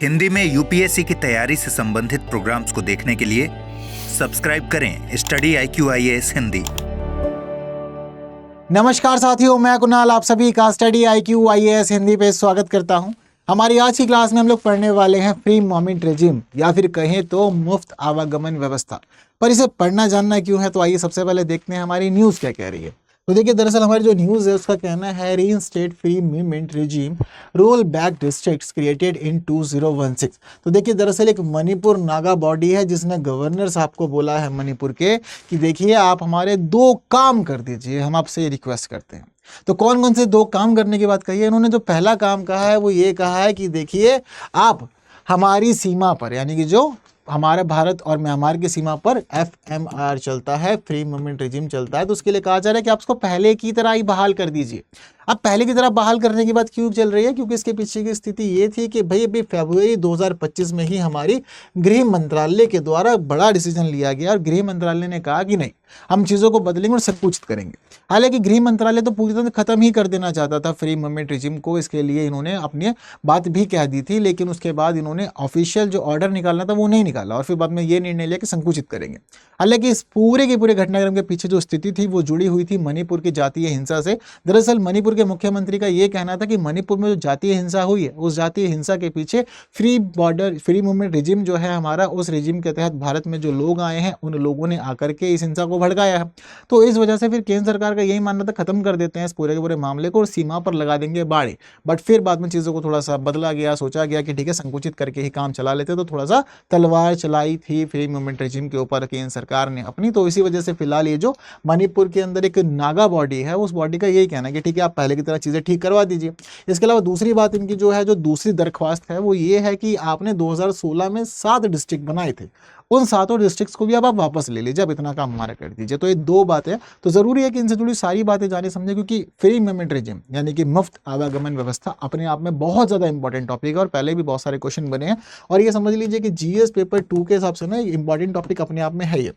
हिंदी में यूपीएससी की तैयारी से संबंधित प्रोग्राम्स को देखने के लिए सब्सक्राइब करें स्टडी IQ IAS हिंदी। नमस्कार साथियों, मैं कुणाल आप सभी का स्टडी IQ IAS हिंदी पे स्वागत करता हूं। हमारी आज की क्लास में हम लोग पढ़ने वाले हैं फ्री मूवमेंट रेजिम या फिर कहें तो मुफ्त आवागमन व्यवस्था। पर इसे पढ़ना जानना क्यों है, तो आइए सबसे पहले देखते हैं हमारी न्यूज़ क्या कह रही है। तो देखिए, दरअसल हमारी जो न्यूज़ है उसका कहना है reinstate free movement regime, roll back districts created in 2016। तो देखिए, दरअसल एक मणिपुर नागा बॉडी है जिसने गवर्नर साहब को बोला है मणिपुर के कि देखिए आप हमारे 2 काम कर दीजिए, हम आपसे ये रिक्वेस्ट करते हैं। तो कौन कौन से 2 काम करने की बात कही है इन्होंने। जो पहला काम कहा है वो ये कहा है कि देखिए आप हमारी सीमा पर, यानी कि जो हमारे भारत और म्यांमार की सीमा पर FMR चलता है, फ्री मूवमेंट रेजिम चलता है, तो उसके लिए कहा जा रहा है कि आप उसको पहले की तरह ही बहाल कर दीजिए। अब पहले की तरह बहाल करने की बात क्यों चल रही है, क्योंकि इसके पीछे की स्थिति ये थी कि भाई अभी फरवरी 2025 में ही हमारी गृह मंत्रालय के द्वारा बड़ा डिसीजन लिया गया और गृह मंत्रालय ने कहा कि नहीं, हम चीज़ों को बदलेंगे और संकुचित करेंगे। हालांकि गृह मंत्रालय तो पूरी तरह खत्म ही कर देना चाहता था फ्री मूवमेंट रेजिम को, इसके लिए इन्होंने अपनी बात भी कह दी थी, लेकिन उसके बाद इन्होंने ऑफिशियल जो ऑर्डर निकालना था वो नहीं निकाला और फिर बाद में ये निर्णय लिया कि संकुचित करेंगे। हालांकि इस पूरे के पूरे घटनाक्रम के पीछे जो स्थिति थी वो जुड़ी हुई थी मणिपुर की जातीय हिंसा से। दरअसल मणिपुर के मुख्यमंत्री का ये कहना था कि मणिपुर में जो जातीय हिंसा हुई है उस जातीय हिंसा के पीछे फ्री मूवमेंट रेजिम जो है हमारा, उस रेजिम के तहत भारत में जो लोग आए हैं उन लोगों ने आकर के इस हिंसा को भड़काया है। तो इस वजह से फिर केंद्र सरकार का यही मानना था खत्म कर देते हैं इस पूरे के पूरे मामले को और सीमा पर लगा देंगे बाड़े। बट फिर बाद में चीज़ों को थोड़ा सा बदला गया, सोचा गया कि ठीक है संकुचित करके ही काम चला लेते, तो थोड़ा सा तलवार चलाई थी फ्री मूवमेंट रेजिम के ऊपर केंद्र सरकार ने अपनी। तो इसी वजह से फिलहाल ये जो मणिपुर के अंदर एक नागा बॉडी है उस बॉडी का यही कहना है कि ठीक है आप पहले की तरह चीज़ें ठीक करवा दीजिए। इसके अलावा दूसरी बात इनकी जो है, जो दूसरी दरख्वास्त है वो ये है कि आपने 2016 में 7 डिस्ट्रिक्ट बनाए थे, उन 7 डिस्ट्रिक्ट्स को भी अब आप वापस ले लीजिए, अब इतना काम हमारा कर दीजिए। तो ये 2 बातें, तो जरूरी है कि इनसे जुड़ी सारी बातें जाने समझे, क्योंकि फ्री मूवमेंट रेजिम यानी कि मुफ्त आवागमन व्यवस्था अपने आप में बहुत ज़्यादा इंपॉर्टेंट टॉपिक है और पहले भी बहुत सारे क्वेश्चन बने हैं और ये समझ लीजिए कि GS पेपर 2 के हिसाब से ना इंपॉर्टेंट टॉपिक अपने आप में है ये।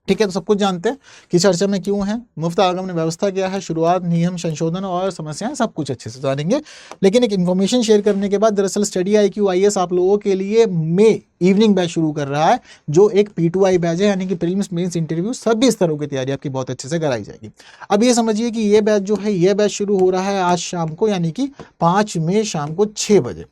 ठीक है, तो सब कुछ जानते हैं कि चर्चा में क्यों है, मुफ्त आवागमन व्यवस्था क्या है, शुरुआत, नियम, संशोधन और समस्याएं, सब कुछ अच्छे से जानेंगे। लेकिन एक इन्फॉर्मेशन शेयर करने के बाद, दरअसल स्टडी IQ IAS आप लोगों के लिए मई इवनिंग बैच शुरू कर रहा है, जो एक P2I बैच है, यानी कि प्रीलिम्स, मेंस, इंटरव्यू सभी स्तरों की तैयारी आपकी बहुत अच्छे से कराई जाएगी। अब ये समझिए कि ये बैच जो है, ये बैच शुरू हो रहा है आज शाम को, यानी कि 5 मई शाम को 6 बजे।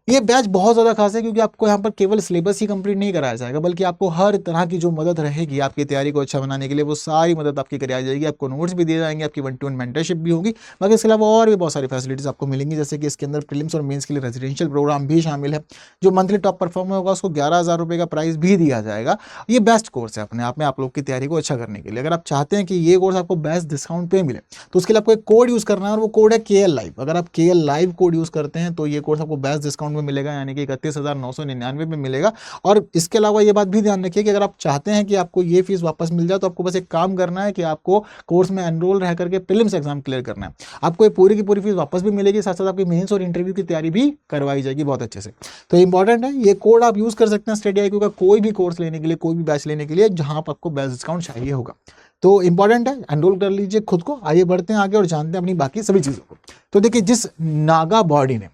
ये बैच बहुत ज़्यादा खास है क्योंकि आपको यहाँ पर केवल सिलेबस ही कंप्लीट नहीं कराया जाएगा, बल्कि आपको हर तरह की जो मदद रहेगी आपकी तैयारी को अच्छा बनाने के लिए, वो सारी मदद आपकी कराई जाएगी। आपको नोट्स भी दिए जाएंगे, आपकी 1-to-1 मेंटरशिप भी होगी। बाकी इसके अलावा और भी बहुत सारी फैसिलिटीज़ आपको मिलेंगी, जैसे कि इसके अंदर प्रीलिम्स और मेंस के लिए रेजिडेंशियल प्रोग्राम भी शामिल है। जो मंथली टॉप परफॉर्मर होगा उसको 11,000 रुपये का प्राइस भी दिया जाएगा। ये बेस्ट कोर्स है अपने आप में आप लोग की तैयारी को अच्छा करने के लिए। अगर आप चाहते हैं कि ये कोर्स आपको बेस्ट डिस्काउंट पे मिले तो उसके लिए आपको एक कोड यूज़ करना है और वो कोड है KL Live। अगर आप KL Live कोड यूज़ करते हैं तो ये कोर्स आपको बेस्ट डिस्काउंट में मिलेगा, यानी कि 31,999 में मिलेगा। और इसके अलावा ये बात भी ध्यान रखिए कि अगर आप चाहते हैं कि आपको ये फीस वापस मिल जाए तो आपको बस एक काम करना है कि आपको कोर्स में एनरोल रह करके प्रीलिम्स एग्जाम क्लियर करना है। आपको ये पूरी की पूरी फीस वापस भी मिलेगी, साथ साथ आपकी मेंस और इंटरव्यू की तैयारी भी करवाई जाएगी बहुत अच्छे से। तो इंपॉर्टेंट है, ये कोड आप यूज़ कर सकते हैं स्टडी IQ का कोई भी कोर्स लेने के लिए, कोई भी बैच लेने के लिए जहाँ पर आपको बेस्ट डिस्काउंट चाहिए होगा। तो इंपॉर्टेंट है, एनरोल कर लीजिए खुद को। आइए बढ़ते हैं आगे और जानते हैं अपनी बाकी सभी चीज़ों को। तो देखिए, जिस नागा बॉडी ने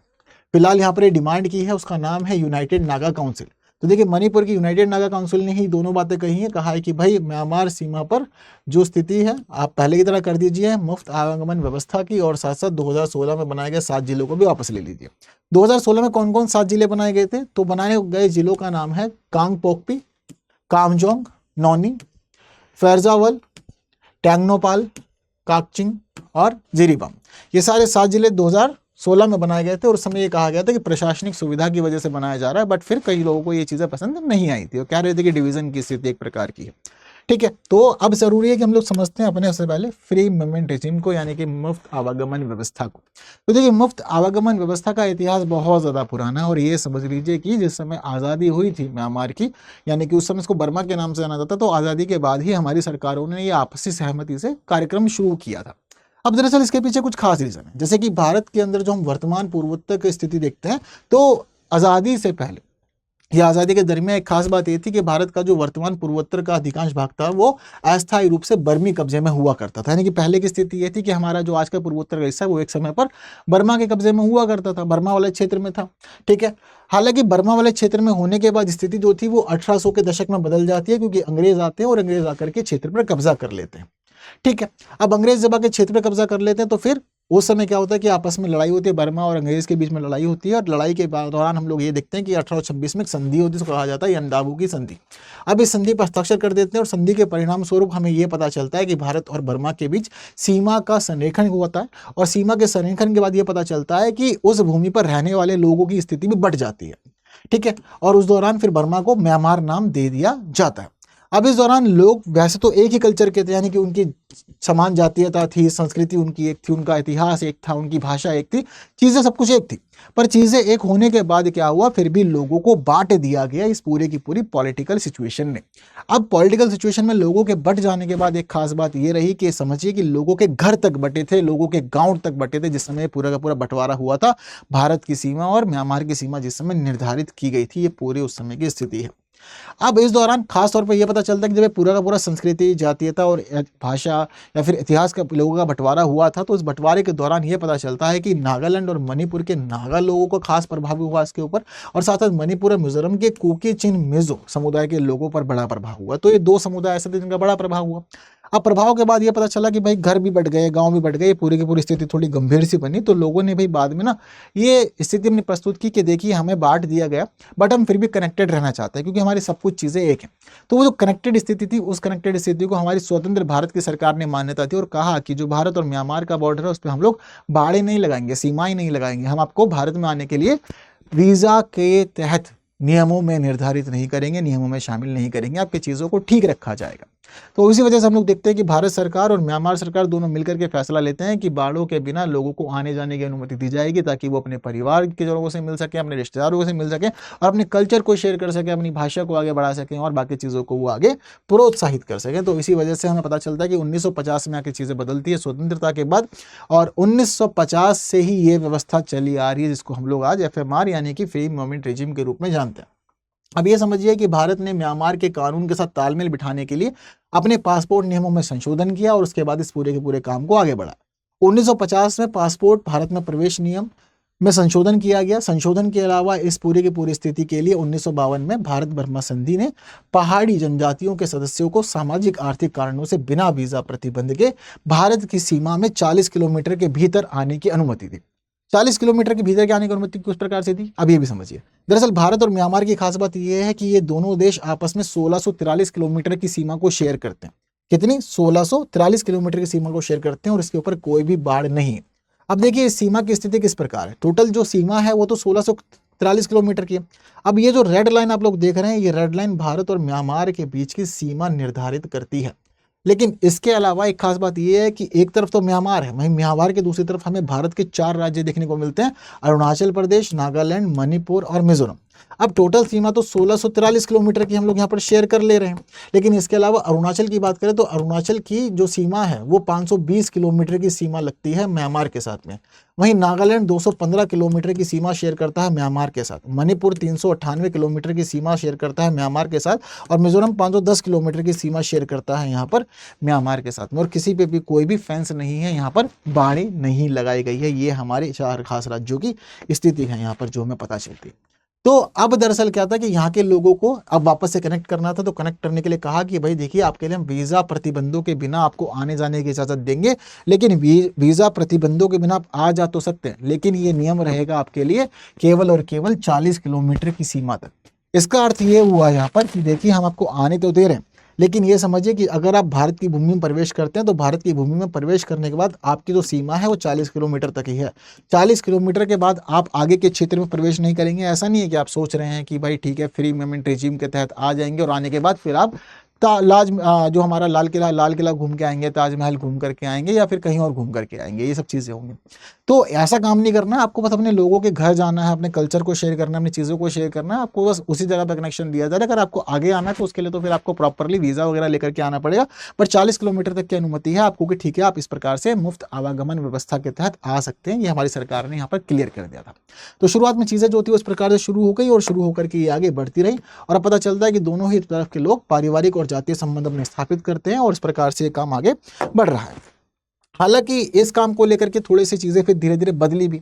फिलहाल यहाँ पर ये डिमांड की है उसका नाम है यूनाइटेड नागा काउंसिल। तो देखिए, मणिपुर की यूनाइटेड नागा काउंसिल ने ही दोनों बातें कही हैं। कहा है कि भाई म्यांमार सीमा पर जो स्थिति है आप पहले की तरह कर दीजिए मुफ्त आवागमन व्यवस्था की, और साथ साथ 2016 में बनाए गए 7 जिलों को भी वापस ले लीजिए। 2016 में कौन कौन 7 जिले बनाए गए थे, तो बनाए गए जिलों का नाम है कांगपोकपी, कामजोंग, नौनी, फैजावल, टेंगनोपाल, काकचिंग और जिरीबाम। ये सारे 7 जिले 2016 में बनाए गए थे और उस समय ये कहा गया था कि प्रशासनिक सुविधा की वजह से बनाया जा रहा है। बट फिर कई लोगों को ये चीज़ें पसंद नहीं आई थी और कह रहे थे कि डिवीज़न की स्थिति एक प्रकार की है। ठीक है, तो अब जरूरी है कि हम लोग समझते हैं अपने सबसे पहले फ्री मूवमेंट रेजिम को, यानी कि मुफ्त आवागमन व्यवस्था को। तो देखिए, मुफ्त आवागमन व्यवस्था का इतिहास बहुत ज़्यादा पुराना है और ये समझ लीजिए कि जिस समय आज़ादी हुई थी म्यांमार की, यानी कि उस समय इसको बर्मा के नाम से जाना जाता, तो आज़ादी के बाद ही हमारी सरकारों ने ये आपसी सहमति से कार्यक्रम शुरू किया था। अब दरअसल इसके पीछे कुछ खास रीज़न है, जैसे कि भारत के अंदर जो हम वर्तमान पूर्वोत्तर की स्थिति देखते हैं, तो आज़ादी से पहले ये आज़ादी के दरमियान एक खास बात ये थी कि भारत का जो वर्तमान पूर्वोत्तर का अधिकांश भाग था वो अस्थायी रूप से बर्मी कब्जे में हुआ करता था। यानी कि पहले की स्थिति ये थी कि हमारा जो आज का पूर्वोत्तर का हिस्सा है वो एक समय पर बर्मा के कब्जे में हुआ करता था, बर्मा वाले क्षेत्र में था। ठीक है, हालांकि बर्मा वाले क्षेत्र में होने के बाद स्थिति जो थी वो 1800 के दशक में बदल जाती है, क्योंकि अंग्रेज आते हैं और अंग्रेज आकर के क्षेत्र पर कब्जा कर लेते हैं। ठीक है, अब अंग्रेज जब आके क्षेत्र पर कब्जा कर लेते हैं तो फिर उस समय क्या होता है कि आपस में लड़ाई होती है, बर्मा और अंग्रेज के बीच में लड़ाई होती है, और लड़ाई के दौरान हम लोग ये देखते हैं कि 1826 में एक संधि होती है, जिसको कहा जाता है यंदाबू की संधि। अब इस संधि पर हस्ताक्षर कर देते हैं और संधि के परिणाम स्वरूप हमें ये पता चलता है कि भारत और बर्मा के बीच सीमा का संरेखण होता है, और सीमा के संरेखण के बाद ये पता चलता है कि उस भूमि पर रहने वाले लोगों की स्थिति भी बढ़ जाती है। ठीक है, और उस दौरान फिर बर्मा को म्यांमार नाम दे दिया जाता है। अब इस दौरान लोग वैसे तो एक ही कल्चर के थे, यानी कि उनकी समान जातीयता थी, संस्कृति उनकी एक थी, उनका इतिहास एक था, उनकी भाषा एक थी, चीज़ें सब कुछ एक थी। पर चीज़ें एक होने के बाद क्या हुआ, फिर भी लोगों को बांट दिया गया इस पूरे की पूरी पॉलिटिकल सिचुएशन ने। अब पॉलिटिकल सिचुएशन में लोगों के बट जाने के बाद एक खास बात ये रही कि समझिए कि लोगों के घर तक बटे थे, लोगों के गाँव तक बटे थे, जिस समय पूरा का पूरा बंटवारा हुआ था। भारत की सीमा और म्यांमार की सीमा जिस समय निर्धारित की गई थी, ये पूरे उस समय की स्थिति है। अब इस दौरान खास तौर पर यह पता चलता है कि जब ये पूरा का पूरा संस्कृति, जातीयता और भाषा या फिर इतिहास का लोगों का बंटवारा हुआ था, तो उस बंटवारे के दौरान ये पता चलता है कि नागालैंड और मणिपुर के नागा लोगों को खास प्रभाव हुआ इसके ऊपर, और साथ साथ मणिपुर और मिजोरम के कुकी चिन मिजो समुदाय के लोगों पर बड़ा प्रभाव हुआ। तो ये दो समुदाय ऐसे थे जिनका बड़ा प्रभाव हुआ। अब प्रभाव के बाद ये पता चला कि भाई घर भी बढ़ गए, गांव भी बढ़ गए, पूरी की पूरी स्थिति थोड़ी गंभीर सी बनी। तो लोगों ने भाई बाद में ना ये स्थिति अपनी प्रस्तुत की कि देखिए हमें बांट दिया गया, बट हम फिर भी कनेक्टेड रहना चाहते हैं, क्योंकि हमारी सब कुछ चीज़ें एक हैं। तो वो जो कनेक्टेड स्थिति थी, उस कनेक्टेड स्थिति को हमारी स्वतंत्र भारत की सरकार ने मान्यता थी और कहा कि जो भारत और म्यांमार का बॉर्डर है उस पर हम लोग बाड़े नहीं लगाएंगे, सीमाएं नहीं लगाएंगे, हम आपको भारत में आने के लिए वीज़ा के तहत नियमों में निर्धारित नहीं करेंगे, नियमों में शामिल नहीं करेंगे, आपकी चीज़ों को ठीक रखा जाएगा। तो इसी वजह से हम लोग देखते हैं कि भारत सरकार और म्यांमार सरकार दोनों मिलकर के फैसला लेते हैं कि बाड़ों के बिना लोगों को आने जाने की अनुमति दी जाएगी, ताकि वो अपने परिवार के लोगों से मिल सके, अपने रिश्तेदारों से मिल सके और अपने कल्चर को शेयर कर सके, अपनी भाषा को आगे बढ़ा सकें और बाकी चीज़ों को वो आगे प्रोत्साहित कर सकें। तो इसी वजह से हमें पता चलता है कि 1950 में आके चीज़ें बदलती है स्वतंत्रता के बाद, और 1950 से ही ये व्यवस्था चली आ रही है, जिसको हम लोग आज FMR यानी कि फ्री मूवमेंट रेजिम के रूप में जानते हैं। अब ये समझिए कि भारत ने म्यांमार के कानून के साथ तालमेल बिठाने के लिए अपने पासपोर्ट नियमों में संशोधन किया और उसके बाद इस पूरे के पूरे काम को आगे बढ़ाया। 1950 में पासपोर्ट भारत में प्रवेश नियम में संशोधन किया गया। संशोधन के अलावा इस पूरे की पूरी स्थिति के लिए 1952 में भारत बर्मा संधि ने पहाड़ी जनजातियों के सदस्यों को सामाजिक आर्थिक कारणों से बिना वीजा प्रतिबंध के भारत की सीमा में 40 किलोमीटर के भीतर आने की अनुमति दी। 40 किलोमीटर के भीतर के आने की अनुमति किस प्रकार से दी, अब ये भी समझिए। दरअसल भारत और म्यांमार की खास बात यह है कि ये दोनों देश आपस में 1643 किलोमीटर की सीमा को शेयर करते हैं। कितनी? 1643 किलोमीटर की सीमा को शेयर करते हैं और इसके ऊपर कोई भी बाढ़ नहीं है। अब देखिए इस सीमा की स्थिति किस प्रकार है। टोटल जो सीमा है वो तो 1643 किलोमीटर की है। अब ये जो रेड लाइन आप लोग देख रहे हैं, ये रेड लाइन भारत और म्यांमार के बीच की सीमा निर्धारित करती है। लेकिन इसके अलावा एक खास बात यह है कि एक तरफ तो म्यांमार है, वहीं म्यांमार के दूसरी तरफ हमें भारत के 4 राज्य देखने को मिलते हैं, अरुणाचल प्रदेश, नागालैंड, मणिपुर और मिजोरम। अब टोटल सीमा तो 1643 किलोमीटर की हम लोग यहाँ पर शेयर कर ले रहे हैं। लेकिन इसके अलावा अरुणाचल की बात करें तो अरुणाचल की जो सीमा है वो 520 किलोमीटर की सीमा लगती है म्यांमार के साथ में। वहीं नागालैंड 215 किलोमीटर की सीमा शेयर करता है म्यांमार के साथ। मणिपुर 398 किलोमीटर की सीमा शेयर करता है म्यांमार के साथ, और मिजोरम 510 किलोमीटर की सीमा शेयर करता है यहाँ पर म्यांमार के साथ में। और किसी पे भी कोई भी फेंस नहीं है, यहाँ पर बाड़े नहीं लगाई गई है। ये हमारे 4 खास राज्यों की स्थिति है यहाँ पर जो हमें पता चलती है। तो अब दरअसल क्या था कि यहाँ के लोगों को अब वापस से कनेक्ट करना था, तो कनेक्ट करने के लिए कहा कि भाई देखिए आपके लिए हम वीज़ा प्रतिबंधों के बिना आपको आने जाने की इजाज़त देंगे, लेकिन वीज़ा प्रतिबंधों के बिना आप आ जा तो सकते हैं, लेकिन ये नियम रहेगा आपके लिए केवल और केवल 40 किलोमीटर की सीमा तक। इसका अर्थ ये हुआ यहाँ पर कि देखिए हम आपको आने तो दे रहे हैं, लेकिन ये समझिए कि अगर आप भारत की भूमि में प्रवेश करते हैं तो भारत की भूमि में प्रवेश करने के बाद आपकी जो सीमा है वो 40 किलोमीटर तक ही है। 40 किलोमीटर के बाद आप आगे के क्षेत्र में प्रवेश नहीं करेंगे। ऐसा नहीं है कि आप सोच रहे हैं कि भाई ठीक है फ्री मूवमेंट रेजिम के तहत आ जाएंगे और आने के बाद फिर आप जो हमारा लाल किला घूम के आएंगे, ताजमहल घूम करके आएंगे, या फिर कहीं और घूम करके आएंगे, ये सब चीज़ें होंगी। तो ऐसा काम नहीं करना है आपको, बस अपने लोगों के घर जाना है, अपने कल्चर को शेयर करना है, अपनी चीज़ों को शेयर करना है, आपको बस उसी जगह पर कनेक्शन दिया जा रहा है। अगर आपको आगे आना है तो उसके लिए तो फिर आपको प्रॉपरली वीज़ा वगैरह लेकर के आना पड़ेगा, पर 40 किलोमीटर तक की अनुमति है आपको कि ठीक है आप इस प्रकार से मुफ्त आवागमन व्यवस्था के तहत आ सकते हैं। ये हमारी सरकार ने यहाँ पर क्लियर कर दिया था। तो शुरुआत में चीज़ें जो थी उस प्रकार से शुरू हो गई और शुरू होकर के ये आगे बढ़ती रही, और अब पता चलता है कि दोनों ही तरफ के लोग पारिवारिक और जातीय संबंध अपने स्थापित करते हैं और इस प्रकार से ये काम आगे बढ़ रहा है। हालांकि इस काम को लेकर के थोड़ी सी चीज़ें फिर धीरे धीरे बदली भी।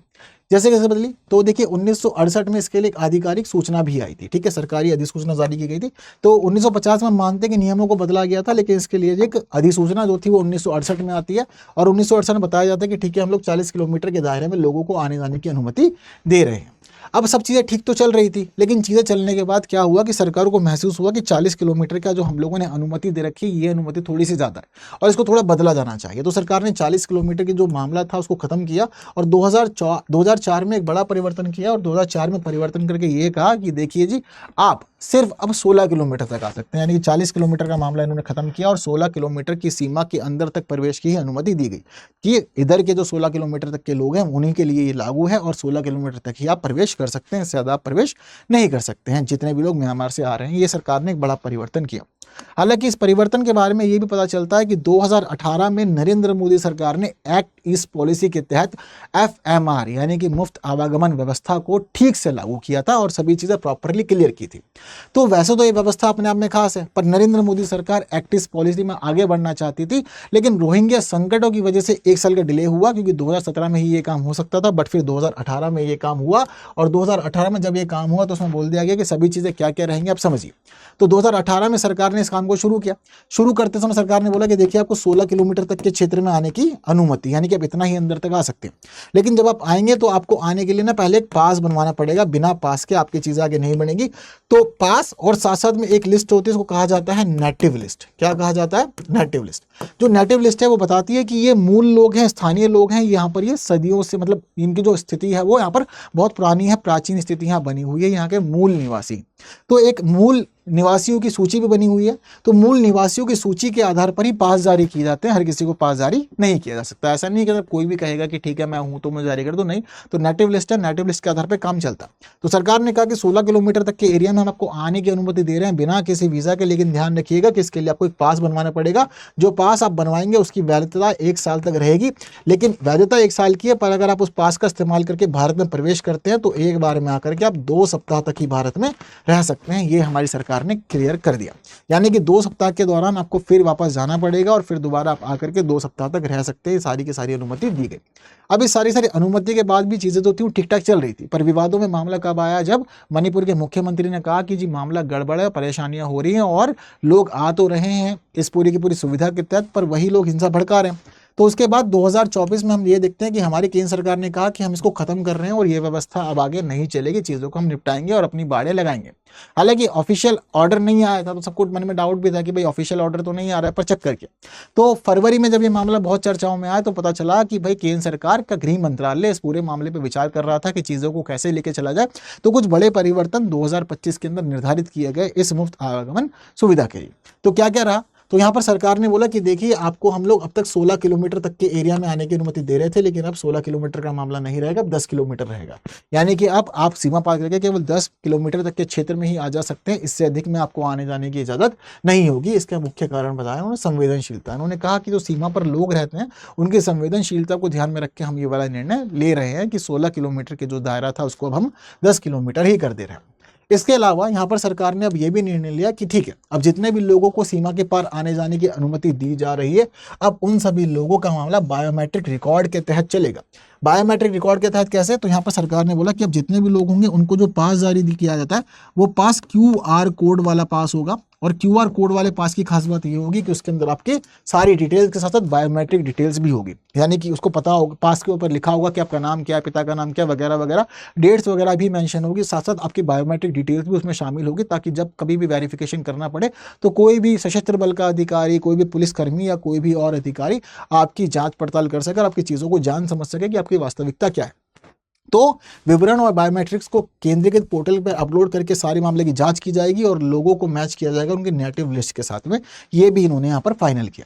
जैसे कैसे बदली, तो देखिए 1968 में इसके लिए एक आधिकारिक सूचना भी आई थी, ठीक है, सरकारी अधिसूचना जारी की गई थी। तो 1950 में मानते हैं कि नियमों को बदला गया था, लेकिन इसके लिए एक अधिसूचना जो थी वो 1968 में आती है, और 1968 में बताया जाता है कि ठीक है हम लोग 40 किलोमीटर के दायरे में लोगों को आने जाने की अनुमति दे रहे हैं। अब सब चीज़ें ठीक तो चल रही थी, लेकिन चीज़ें चलने के बाद क्या हुआ कि सरकारों को महसूस हुआ कि 40 किलोमीटर का जो हम लोगों ने अनुमति दे रखी है, ये अनुमति थोड़ी सी ज़्यादा है और इसको थोड़ा बदला जाना चाहिए। तो सरकार ने 40 किलोमीटर की जो मामला था उसको ख़त्म किया और 2004 में एक बड़ा परिवर्तन किया, और 2004 में परिवर्तन करके ये कहा कि देखिए जी आप सिर्फ अब 16 किलोमीटर तक आ सकते हैं, यानी कि 40 किलोमीटर का मामला इन्होंने खत्म किया और 16 किलोमीटर की सीमा के अंदर तक प्रवेश की ही अनुमति दी गई कि इधर के जो 16 किलोमीटर तक के लोग हैं उन्हीं के लिए ये लागू है, और 16 किलोमीटर तक ही आप प्रवेश कर सकते हैं, इससे ज़्यादा आप प्रवेश नहीं कर सकते हैं जितने भी लोग म्यांमार से आ रहे हैं। ये सरकार ने एक बड़ा परिवर्तन किया। हालांकि इस परिवर्तन के बारे में ये भी पता चलता है कि 2018 में नरेंद्र मोदी सरकार ने एक्ट ईस्ट पॉलिसी के तहत FMR यानी कि मुफ्त आवागमन व्यवस्था को ठीक से लागू किया था और सभी चीज़ें प्रॉपरली क्लियर की थी। तो वैसे तो ये व्यवस्था अपने आप में खास है, पर नरेंद्र मोदी सरकार एक्ट ईस्ट पॉलिसी में आगे बढ़ना चाहती थी, लेकिन रोहिंग्या संकटों की वजह से 1 साल का डिले हुआ, क्योंकि 2017 में ही ये काम हो सकता था, बट फिर 2018 में ये काम हुआ, और 2018 में जब ये काम हुआ तो उसमें बोल दिया गया कि सभी चीज़ें क्या क्या रहेंगी आप समझिए। तो 2018 में सरकार ने इस काम को शुरू किया। शुरू करते समय सरकार ने बोला कि देखिए आपको 16 किलोमीटर तक के क्षेत्र में आने की अनुमति, यानी कि आप इतना ही अंदर तक आ सकते हैं, लेकिन जब आप आएंगे तो आपको आने के लिए ना पहले एक पास बनवाना पड़ेगा, बिना पास के आपकी चीज़ें आगे नहीं बनेगी। तो पास और साथ साथ में एक लिस्ट होती है, उसको कहा जाता है नेटिव लिस्ट। क्या कहा जाता है? Native list. जो नेटिव लिस्ट है वो बताती है कि ये मूल लोग हैं, स्थानीय लोग हैं, यहाँ पर ये सदियों से, मतलब इनकी जो स्थिति है वो यहाँ पर बहुत पुरानी है, प्राचीन स्थिति यहाँ बनी हुई है, यहाँ के मूल निवासी। तो एक मूल निवासियों की सूची भी बनी हुई है। तो मूल निवासियों की सूची के आधार पर ही पास जारी किए जाते हैं, हर किसी को पास जारी नहीं किया जा सकता। ऐसा नहीं कि कोई भी कहेगा कि ठीक है मैं हूं तो मैं जारी कर दूं, नहीं। तो नेटिव लिस्ट है, नेटिव लिस्ट के आधार पर काम चलता। तो सरकार ने कहा कि 16 किलोमीटर तक के एरिया में हम आपको आने की अनुमति दे रहे हैं बिना किसी वीज़ा के, लेकिन ध्यान रखिएगा कि इसके लिए आपको एक पास बनवाना पड़ेगा। जो पास आप बनवाएंगे उसकी वैधता 1 साल तक रहेगी, लेकिन वैधता 1 साल की है, पर अगर आप उस पास का इस्तेमाल करके भारत में प्रवेश करते हैं तो एक बार में आकर के आप 2 सप्ताह तक ही भारत में रह सकते हैं। ये हमारी सरकार ने क्लियर कर दिया, यानी कि 2 सप्ताह के दौरान आपको फिर वापस जाना पड़ेगा और फिर दोबारा आप आकर के 2 सप्ताह तक रह सकते हैं। सारी की सारी अनुमति दी गई। अब इस सारी अनुमति के बाद भी चीज़ें तो थी ठीक ठाक चल रही थी, पर विवादों में मामला कब आया? जब मणिपुर के मुख्यमंत्री ने कहा कि जी मामला गड़बड़ है, परेशानियां हो रही हैं और लोग आ तो रहे हैं इस पूरी की पूरी सुविधा के तहत, पर वही लोग हिंसा भड़का रहे हैं। तो उसके बाद 2024 में हम ये देखते हैं कि हमारी केंद्र सरकार ने कहा कि हम इसको खत्म कर रहे हैं और ये व्यवस्था अब आगे नहीं चलेगी, चीज़ों को हम निपटाएंगे और अपनी बाड़े लगाएंगे। हालांकि ऑफिशियल ऑर्डर नहीं आया था, तो सबको मन में डाउट भी था कि भाई ऑफिशियल ऑर्डर तो नहीं आ रहा है, पर चेक करके तो फरवरी में जब ये मामला बहुत चर्चाओं में आया तो पता चला कि भाई केंद्र सरकार का गृह मंत्रालय इस पूरे मामले पर विचार कर रहा था कि चीज़ों को कैसे लेके चला जाए। तो कुछ बड़े परिवर्तन 2025 के अंदर निर्धारित किए गए इस मुफ्त आवागमन सुविधा के लिए। तो क्या क्या रहा? तो यहाँ पर सरकार ने बोला कि देखिए आपको हम लोग अब तक 16 किलोमीटर तक के एरिया में आने की अनुमति दे रहे थे, लेकिन अब 16 किलोमीटर का मामला नहीं रहेगा, अब 10 किलोमीटर रहेगा। यानी कि अब आप सीमा पार करके केवल 10 किलोमीटर तक के क्षेत्र में ही आ जा सकते हैं, इससे अधिक में आपको आने जाने की इजाज़त नहीं होगी। इसका मुख्य कारण बताया उन्होंने संवेदनशीलता। उन्होंने कहा कि जो सीमा पर लोग रहते हैं उनकी संवेदनशीलता को ध्यान में रख के हम ये वाला निर्णय ले रहे हैं कि 16 किलोमीटर के जो दायरा था उसको अब हम 10 किलोमीटर ही कर दे रहे हैं। इसके अलावा यहाँ पर सरकार ने अब ये भी निर्णय लिया कि ठीक है, अब जितने भी लोगों को सीमा के पार आने जाने की अनुमति दी जा रही है, अब उन सभी लोगों का मामला बायोमेट्रिक रिकॉर्ड के तहत चलेगा। बायोमेट्रिक रिकॉर्ड के तहत कैसे? तो यहाँ पर सरकार ने बोला कि अब जितने भी लोग होंगे उनको जो पास जारी किया जाता है वो पास QR कोड वाला पास होगा, और QR कोड वाले पास की खास बात ये होगी कि उसके अंदर आपके सारी डिटेल्स के साथ साथ बायोमेट्रिक डिटेल्स भी होगी, यानी कि उसको पता होगा, पास के ऊपर लिखा होगा कि आपका नाम क्या है, पिता का नाम क्या, वगैरह वगैरह, डेट्स वगैरह भी मेंशन होगी, साथ साथ आपकी बायोमेट्रिक डिटेल्स भी उसमें शामिल होगी, ताकि जब कभी भी वेरिफिकेशन करना पड़े तो कोई भी सशस्त्र बल का अधिकारी, कोई भी पुलिसकर्मी या कोई भी और अधिकारी आपकी जाँच पड़ताल कर सके और आपकी चीज़ों को जान समझ सके कि आपकी वास्तविकता क्या है। तो विवरण और बायोमेट्रिक्स को केंद्रीकृत पोर्टल पर अपलोड करके सारे मामले की जांच की जाएगी और लोगों को मैच किया जाएगा उनके नेटिव लिस्ट के साथ में। ये भी इन्होंने यहाँ पर फाइनल किया।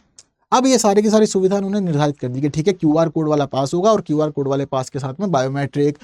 अब ये सारी की सारी सुविधा उन्होंने निर्धारित कर दी कि ठीक है, क्यूआर कोड वाला पास होगा और क्यूआर कोड वाले पास के साथ में बायोमेट्रिक,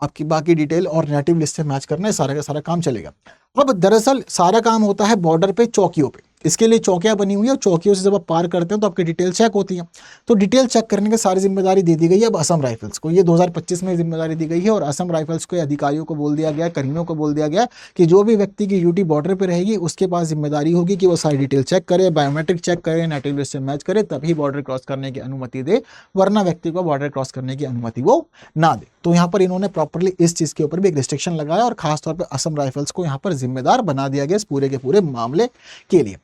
आपकी बाकी डिटेल और नेटिव लिस्ट से मैच करना है, सारा का सारा काम चलेगा। अब दरअसल सारा काम होता है बॉर्डर पे, चौकियों पे। इसके लिए चौकियां बनी हुई है और चौकियों से जब आप पार करते हैं तो आपकी डिटेल चेक होती है। तो डिटेल चेक करने की सारी जिम्मेदारी दे दी गई है अब असम राइफल्स को। ये 2025 में जिम्मेदारी दी गई है और असम राइफल्स के अधिकारियों को बोल दिया गया, कर्मियों को बोल दिया गया कि जो भी व्यक्ति की ड्यूटी बॉर्डर पर रहेगी उसके पास जिम्मेदारी होगी कि वो सारी डिटेल चेक करे, बायोमेट्रिक चेक करे, नेटिव लिस्ट से मैच करे, तभी बॉर्डर क्रॉस करने की अनुमति दे, वरना व्यक्ति को बॉर्डर क्रॉस करने की अनुमति वो ना दे। तो यहाँ पर इन्होंने प्रॉपर्ली इस चीज के ऊपर भी एक रिस्ट्रिक्शन लगाया और खासतौर पर असम राइफल्स को यहाँ पर जिम्मेदार बना दिया गया इस पूरे के पूरे मामले के लिए।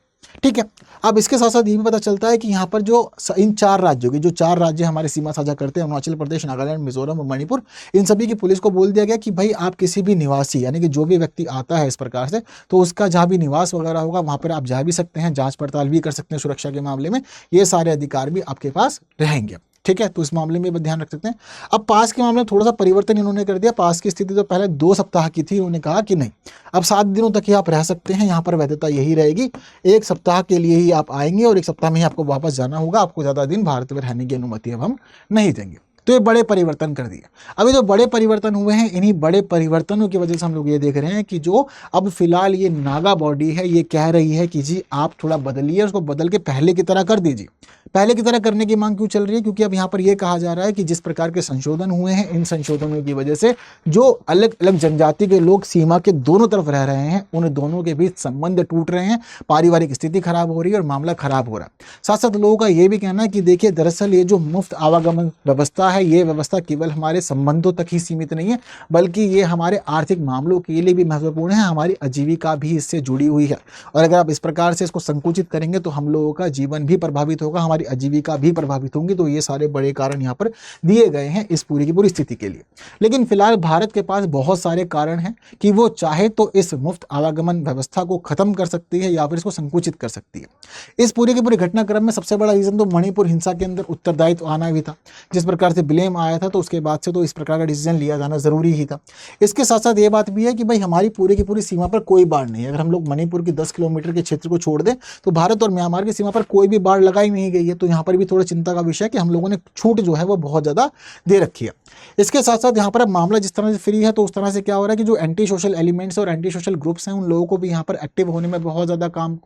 ठीक है, अब इसके साथ साथ ये भी पता चलता है कि यहाँ पर जो इन 4 राज्यों की, जो 4 राज्य हमारे सीमा साझा करते हैं, अरुणाचल प्रदेश, नागालैंड, मिजोरम और मणिपुर, इन सभी की पुलिस को बोल दिया गया कि भाई आप किसी भी निवासी, यानी कि जो भी व्यक्ति आता है इस प्रकार से, तो उसका जहाँ भी निवास वगैरह होगा वहाँ पर आप जा भी सकते हैं, जांच पड़ताल भी कर सकते हैं सुरक्षा के मामले में, ये सारे अधिकार भी आपके पास रहेंगे। ठीक है, तो इस मामले में भी ध्यान रख सकते हैं। अब पास के मामले में थोड़ा सा परिवर्तन इन्होंने कर दिया। पास की स्थिति तो पहले 2 सप्ताह की थी, उन्होंने कहा कि नहीं, अब 7 दिनों तक ही आप रह सकते हैं, यहाँ पर वैधता यही रहेगी, 1 सप्ताह के लिए ही आप आएंगे और 1 सप्ताह में ही आपको वापस जाना होगा, आपको ज़्यादा दिन भारत में रहने की अनुमति अब हम नहीं देंगे। तो ये बड़े परिवर्तन कर दिए। अभी जो बड़े परिवर्तन हुए हैं, इन्हीं बड़े परिवर्तनों की वजह से हम लोग ये देख रहे हैं कि जो अब फिलहाल ये नागा बॉडी है, ये कह रही है कि जी आप थोड़ा बदलिए, उसको बदल के पहले की तरह कर दीजिए। पहले की तरह करने की मांग क्यों चल रही है? क्योंकि अब यहाँ पर यह कहा जा रहा है कि जिस प्रकार के संशोधन हुए हैं, इन संशोधनों की वजह से जो अलग अलग जनजाति के लोग सीमा के दोनों तरफ रह रहे हैं, उन दोनों के बीच संबंध टूट रहे हैं, पारिवारिक स्थिति खराब हो रही है और मामला खराब हो रहा है। साथ साथ लोगों का यह भी कहना है कि देखिए, दरअसल ये जो मुफ्त आवागमन व्यवस्था है, ये व्यवस्था केवल हमारे संबंधों तक ही सीमित नहीं है, बल्कि ये हमारे आर्थिक मामलों के लिए भी महत्वपूर्ण है, हमारी आजीविका भी इससे जुड़ी हुई है। और अगर आप इस प्रकार से इसको संकुचित करेंगे तो हम लोगों का जीवन भी प्रभावित होगा, हमारी आजीविका भी प्रभावित होंगी। तो ये सारे बड़े कारण यहाँ पर दिए गए हैं इस पूरी की पूरी स्थिति के लिए। लेकिन फिलहाल भारत के पास बहुत सारे कारण हैं कि वो चाहे तो इस मुफ्त आवागमन व्यवस्था को खत्म कर सकती है या फिर इसको संकुचित कर सकती है। इस पूरे के पूरे घटनाक्रम में सबसे बड़ा रीजन तो मणिपुर हिंसा के अंदर उत्तरदायित्व आना भी था। जिस प्रकार से ब्लेम आया था तो उसके बाद से तो इस प्रकार का डिसीजन लिया जाना जरूरी ही था। इसके साथ साथ ये बात भी है कि भाई हमारी पूरी की पूरी सीमा पर कोई बाढ़ नहीं है। अगर हम लोग मणिपुर की 10 किलोमीटर के क्षेत्र को छोड़ दें तो भारत और म्यांमार की सीमा पर कोई भी बाढ़ लगाई नहीं गई है। तो यहाँ पर भी थोड़ा चिंता का विषय है कि हम लोगों ने छूट जो है वो बहुत ज़्यादा दे रखी है। इसके साथ साथ यहाँ पर अब मामला जिस तरह से फ्री है तो उस तरह से क्या हो रहा है कि जो एंटी सोशल एलिमेंट्स और एंटी सोशल ग्रुप्स हैं, उन लोगों को भी यहाँ पर एक्टिव होने में बहुत ज़्यादा काम,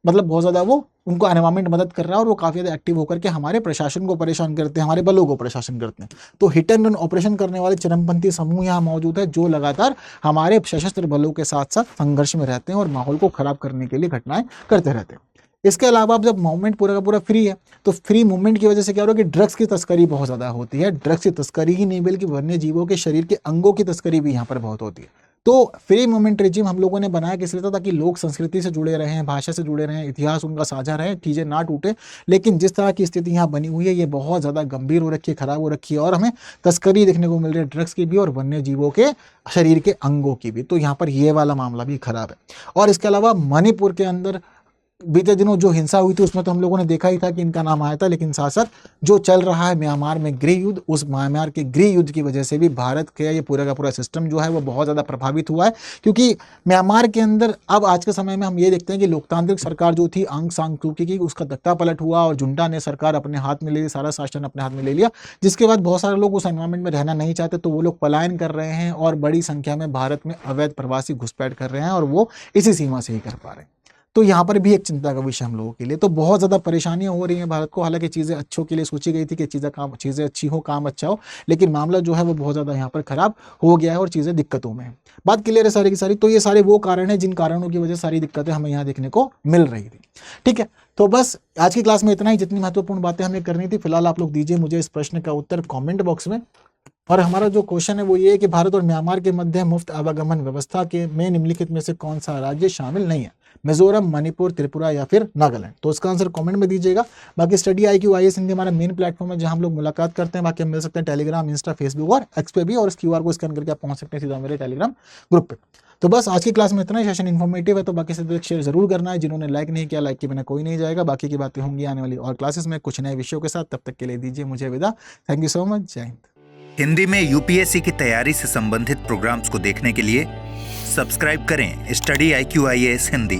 मतलब बहुत ज़्यादा वो उनको एनवायरमेंट मदद कर रहा है और वो काफ़ी ज़्यादा एक्टिव होकर के हमारे प्रशासन को परेशान करते हैं, हमारे बलों को परेशान करते हैं। तो हिट एंड रन ऑपरेशन करने वाले चरमपंथी समूह यहाँ मौजूद है, जो लगातार हमारे सशस्त्र बलों के साथ साथ संघर्ष में रहते हैं और माहौल को खराब करने के लिए घटनाएं करते रहते हैं। इसके अलावा अब जब मूवमेंट पूरा का पूरा फ्री है तो फ्री मूवमेंट की वजह से क्या हो रहा है कि ड्रग्स की तस्करी बहुत ज़्यादा होती है। ड्रग्स की तस्करी ही नहीं बल्कि वन्य जीवों के शरीर के अंगों की तस्करी भी यहाँ पर बहुत होती है। तो फ्री मूवमेंट रेजिम हम लोगों ने बनाया किस लिए था? ताकि लोग संस्कृति से जुड़े रहें, भाषा से जुड़े रहें, इतिहास उनका साझा रहे, चीज़ें ना टूटे। लेकिन जिस तरह की स्थिति यहाँ बनी हुई है ये बहुत ज़्यादा गंभीर हो रखी है, खराब हो रखी है और हमें तस्करी देखने को मिल रही है ड्रग्स की भी और वन्य जीवों के शरीर के अंगों की भी। तो यहाँ पर ये वाला मामला भी खराब है। और इसके अलावा मणिपुर के अंदर बीते दिनों जो हिंसा हुई थी उसमें तो हम लोगों ने देखा ही था कि इनका नाम आया था। लेकिन साथ साथ जो चल रहा है म्यांमार में गृह युद्ध, उस म्यांमार के गृह युद्ध की वजह से भी भारत के ये पूरा का पूरा सिस्टम जो है वो बहुत ज़्यादा प्रभावित हुआ है। क्योंकि म्यांमार के अंदर अब आज के समय में हम ये देखते हैं कि लोकतांत्रिक सरकार जो थी आंग सान सू की, उसका तख्ता पलट हुआ और जुंटा ने सरकार अपने हाथ में ले ली, सारा शासन अपने हाथ में ले लिया, जिसके बाद बहुत सारे लोग उस एनवायरमेंट में रहना नहीं चाहते। तो वो लोग पलायन कर रहे हैं और बड़ी संख्या में भारत में अवैध प्रवासी घुसपैठ कर रहे हैं और वो इसी सीमा से ही कर पा रहे हैं। तो यहाँ पर भी एक चिंता का विषय हम लोगों के लिए। तो बहुत ज़्यादा परेशानियाँ हो रही हैं भारत को। हालांकि चीज़ें अच्छों के लिए सोची गई थी कि चीज़ें अच्छी हो, काम अच्छा हो, लेकिन मामला जो है वो बहुत ज़्यादा यहाँ पर खराब हो गया है और चीज़ें दिक्कतों में है। बात क्लियर है सारी की सारी। तो ये सारे वो कारण हैं जिन कारणों की वजह से सारी दिक्कतें हमें यहाँ देखने को मिल रही थी। ठीक है, तो बस आज की क्लास में इतना ही। जितनी महत्वपूर्ण बातें हमें करनी थी फिलहाल आप लोग दीजिए मुझे इस प्रश्न का उत्तर कॉमेंट बॉक्स में। और हमारा जो क्वेश्चन है वो ये है कि भारत और म्यांमार के मध्य मुफ्त आवागमन व्यवस्था के में निम्नलिखित में से कौन सा राज्य शामिल नहीं है? मिजोरम, मणिपुर, त्रिपुरा या फिर नागालैंड? तो इसका आंसर कमेंट में दीजिएगा। बाकी स्टडी IQ IAS हिंदी हमारा मेन प्लेटफॉर्म है जहां हम लोग मुलाकात करते हैं। बाकी हम मिल सकते हैं टेलीग्राम, इंस्टा, फेसबुक और एक्स पे भी, और इस QR को स्कैन करके आप पहुंच सकते हैं सीधा मेरे टेलीग्राम ग्रुप पे। तो बस आज की क्लास में इतना ही। सेशन इन्फॉर्मेटिव है तो बाकी से शेयर जरूर करना है। जिन्होंने लाइक नहीं किया, लाइक के बिना कोई नहीं जाएगा। बाकी की बातें होंगी आने वाली और क्लासेस में कुछ नए विषयों के साथ। तब तक के लिए दीजिए मुझे विदा। Thank you so much. जय हिंद। हिंदी में यूपीएससी की तैयारी से संबंधित प्रोग्राम्स को देखने के लिए सब्सक्राइब करें स्टडी IQ IAS हिंदी।